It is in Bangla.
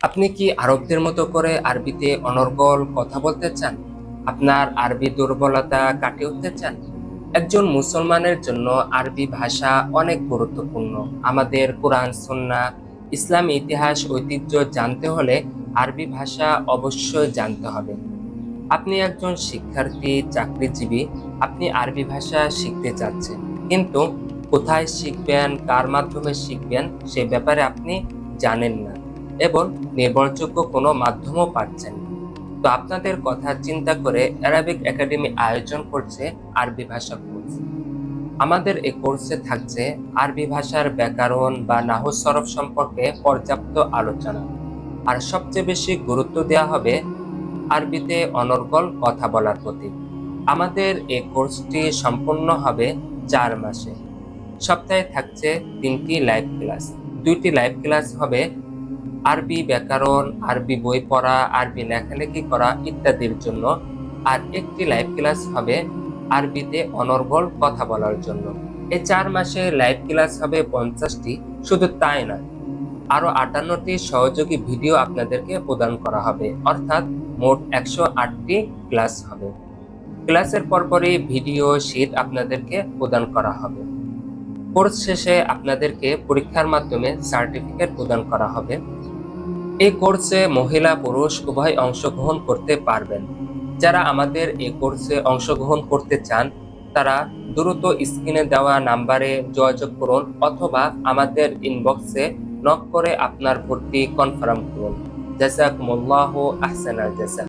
আপনি কি আরবদের মতো করে আরবিতে অনর্গল কথা বলতে চান? আপনার আরবি দুর্বলতা কাটিয়ে উঠতে চান? একজন মুসলমানের জন্য আরবি ভাষা অনেক গুরুত্বপূর্ণ। আমাদের কোরআন, সুন্নাহ, ইসলামী ইতিহাস, ঐতিহ্য জানতে হলে আরবি ভাষা অবশ্যই জানতে হবে। আপনি একজন শিক্ষার্থী, চাকরিজীবী, আপনি আরবি ভাষা শিখতে চাচ্ছেন, কিন্তু কোথায় শিখবেন, কার মাধ্যমে শিখবেন সে ব্যাপারে আপনি জানেন না এবং নির্ভরযোগ্য কোনো মাধ্যমও পাচ্ছেন না। তো আপনাদের কথা চিন্তা করে অ্যারাবিক একাডেমি আয়োজন করছে আরবি ভাষা কোর্স। আমাদের এই কোর্সে থাকছে আরবি ভাষার ব্যাকরণ বা নাহু সরফ সম্পর্কে পর্যাপ্ত আলোচনা, আর সবচেয়ে বেশি গুরুত্ব দেওয়া হবে আরবিতে অনর্গল কথা বলার প্রতি। আমাদের এই কোর্সটি সম্পূর্ণ হবে 4 মাসে। সপ্তাহে থাকছে 3টি লাইভ ক্লাস। 2টি লাইভ ক্লাস হবে আরবি ব্যাকরণ, আরবি বই পড়া, আরবি লেখালেখি করা ইত্যাদির জন্য, আর একটি লাইভ ক্লাস হবে আরবিতে অনর্গল কথা বলার জন্য। এই 4 মাসে লাইভ ক্লাস হবে 50টি। শুধু তাই নয়, আরো 58টি সহযোগী ভিডিও আপনাদেরকে প্রদান করা হবে, অর্থাৎ মোট 108টি ক্লাস হবে। ক্লাসের পরপরই ভিডিও শীট আপনাদেরকে প্রদান করা হবে। কোর্স শেষে আপনাদেরকে পরীক্ষার মাধ্যমে সার্টিফিকেট প্রদান করা হবে। এই কোর্সে মহিলা পুরুষ উভয় অংশগ্রহণ করতে পারবেন। যারা আমাদের এই কোর্সে অংশগ্রহণ করতে চান তারা দ্রুত স্ক্রিনে দেওয়া নাম্বারে যোগাযোগ করুন অথবা আমাদের ইনবক্সে নক করে আপনার ভর্তি কনফার্ম করুন। জাযাকুমুল্লাহু আহসানাল জাযা।